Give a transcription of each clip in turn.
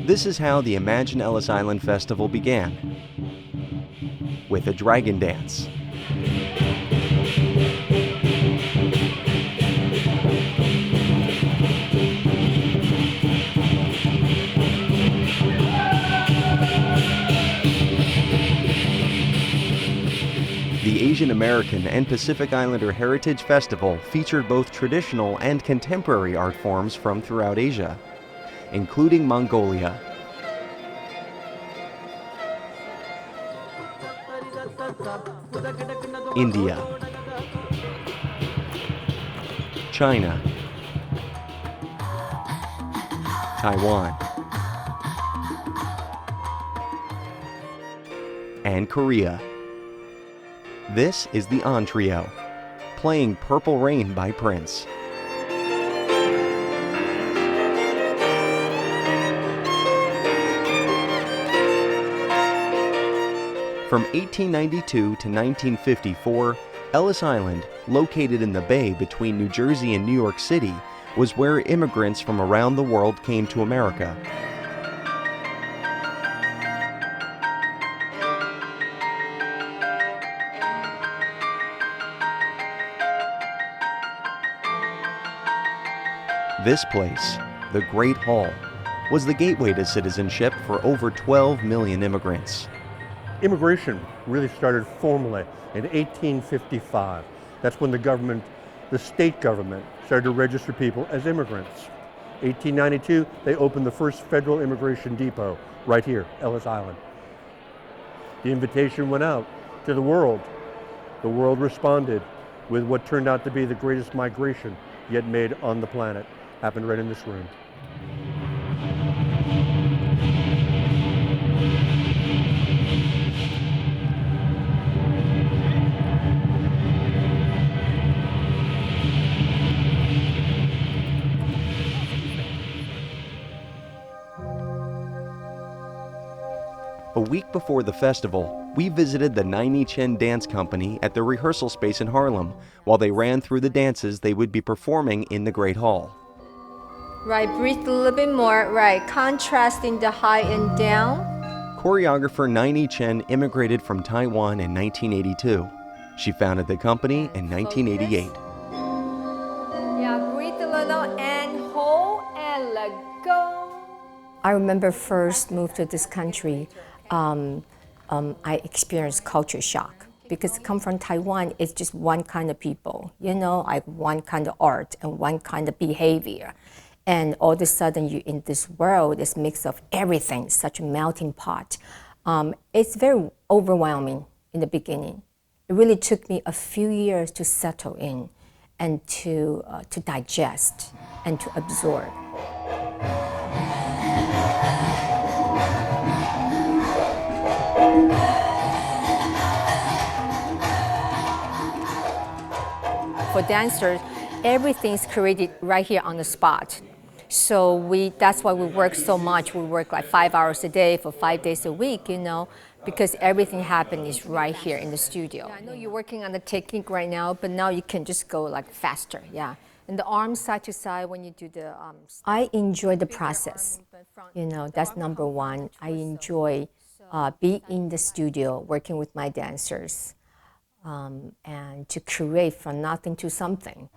This is how the Imagine Ellis Island Festival began, with a dragon dance. The Asian American and Pacific Islander Heritage Festival featured both traditional and contemporary art forms from throughout Asia, including Mongolia, India, China, Taiwan, and Korea. This is the On Trio, playing Purple Rain by Prince. From 1892 to 1954, Ellis Island, located in the bay between New Jersey and New York City, was where immigrants from around the world came to America. This place, the Great Hall, was the gateway to citizenship for over 12 million immigrants. Immigration really started formally in 1855. That's when the state government, started to register people as immigrants. 1892, they opened the first federal immigration depot right here, Ellis Island. The invitation went out to the world. The world responded with what turned out to be the greatest migration yet made on the planet. Happened right in this room. A week before the festival, we visited the Nai-Ni Chen dance company at the rehearsal space in Harlem while they ran through the dances they would be performing in the Great Hall. Right, breathe a little bit more, right, contrasting the high and down. Choreographer Nai-Ni Chen immigrated from Taiwan in 1982. She founded the company in 1988. Yeah, breathe a little and hold and let go. I remember first moved to this country, I experienced culture shock because come from Taiwan, it's just one kind of people, like one kind of art and one kind of behavior. And all of a sudden you're in this world, this mix of everything, such a melting pot. It's very overwhelming in the beginning. It really took me a few years to settle in and to digest and to absorb. For dancers, everything's created right here on the spot. So that's why we work so much. We work like 5 hours a day for 5 days a week, because everything happens right here in the studio. Yeah, I know you're working on the technique right now, but now you can just go like faster, yeah. And the arms side to side when you do the... I enjoy the process, that's number one. I enjoy being in the studio, working with my dancers, and to create from nothing to something.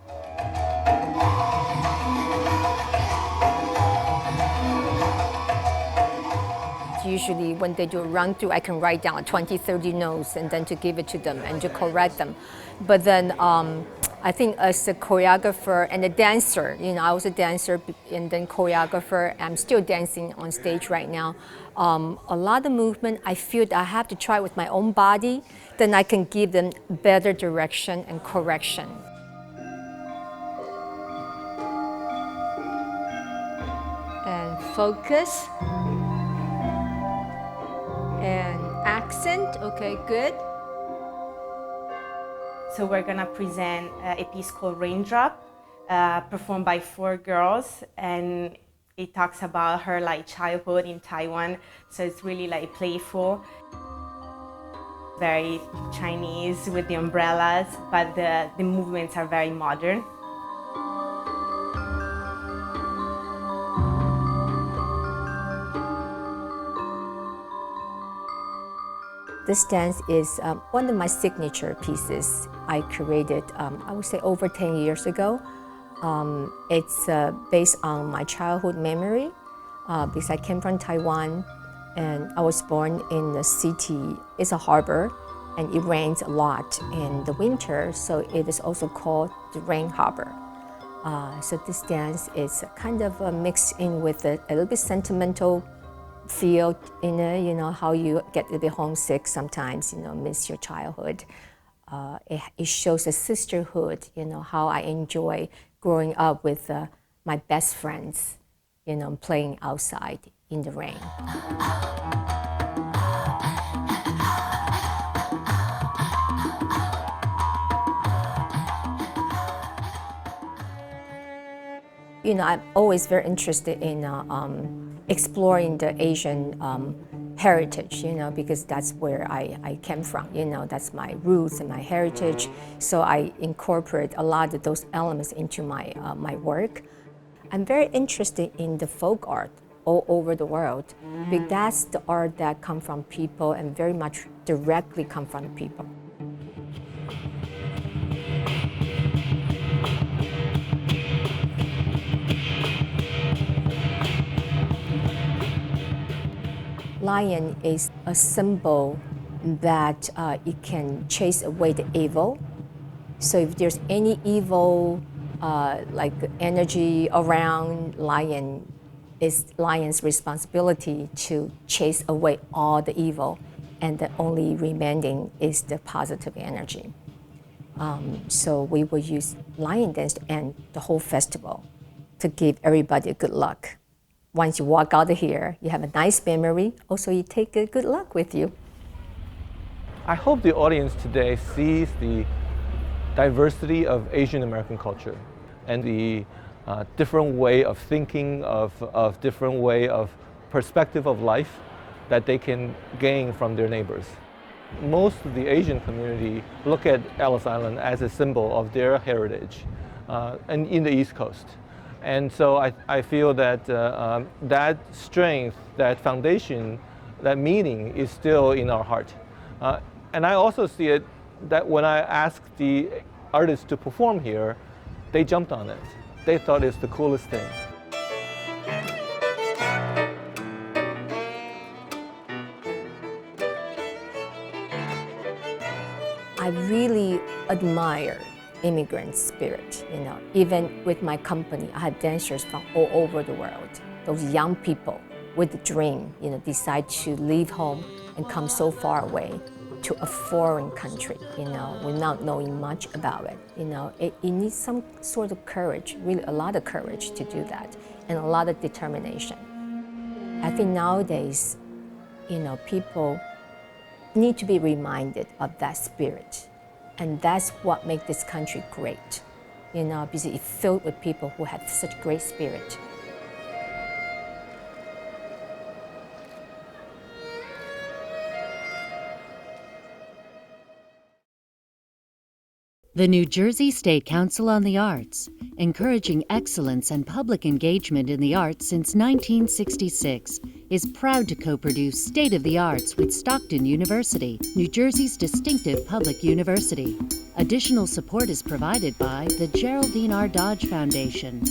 Usually when they do a run through, I can write down 20, 30 notes and then to give it to them and to correct them. But then I think as a choreographer and a dancer, I was a dancer and then choreographer, I'm still dancing on stage right now. A lot of movement, I feel that I have to try with my own body, then I can give them better direction and correction. And focus. And accent, okay, good. So we're gonna present a piece called Raindrop, performed by 4 girls, and it talks about her childhood in Taiwan. So it's really playful, very Chinese with the umbrellas, but the movements are very modern. This dance is one of my signature pieces I created, I would say over 10 years ago. It's based on my childhood memory because I came from Taiwan and I was born in the city. It's a harbor and it rains a lot in the winter, so it is also called the rain harbor. So this dance is kind of mixed in with a little bit sentimental feel in it, you know, how you get a little bit homesick sometimes, you know, miss your childhood. It shows a sisterhood, you know, how I enjoy growing up with my best friends, you know, playing outside in the rain. You know, I'm always very interested in exploring the Asian heritage, you know, because that's where I came from, you know, that's my roots and my heritage. So I incorporate a lot of those elements into my, my work. I'm very interested in the folk art all over the world, because that's the art that comes from people and very much directly come from the people. Lion is a symbol that it can chase away the evil. So if there's any evil like energy around lion, it's lion's responsibility to chase away all the evil, and the only remaining is the positive energy. So we will use lion dance to end the whole festival to give everybody good luck. Once you walk out of here, you have a nice memory. Also, you take a good luck with you. I hope the audience today sees the diversity of Asian American culture and the different way of thinking, of different way of perspective of life that they can gain from their neighbors. Most of the Asian community look at Ellis Island as a symbol of their heritage and in the East Coast. And so I feel that that strength, that foundation, that meaning is still in our heart. And I also see it that when I asked the artists to perform here, they jumped on it. They thought it's the coolest thing. I really admire immigrant spirit, you know. Even with my company, I have dancers from all over the world. Those young people with a dream, you know, decide to leave home and come so far away to a foreign country, you know, without knowing much about it. You know, it needs some sort of courage, really a lot of courage to do that, and a lot of determination. I think nowadays, you know, people need to be reminded of that spirit. And that's what makes this country great, you know, because it's filled with people who have such great spirit. The New Jersey State Council on the Arts, encouraging excellence and public engagement in the arts since 1966, is proud to co-produce State of the Arts with Stockton University, New Jersey's distinctive public university. Additional support is provided by the Geraldine R. Dodge Foundation.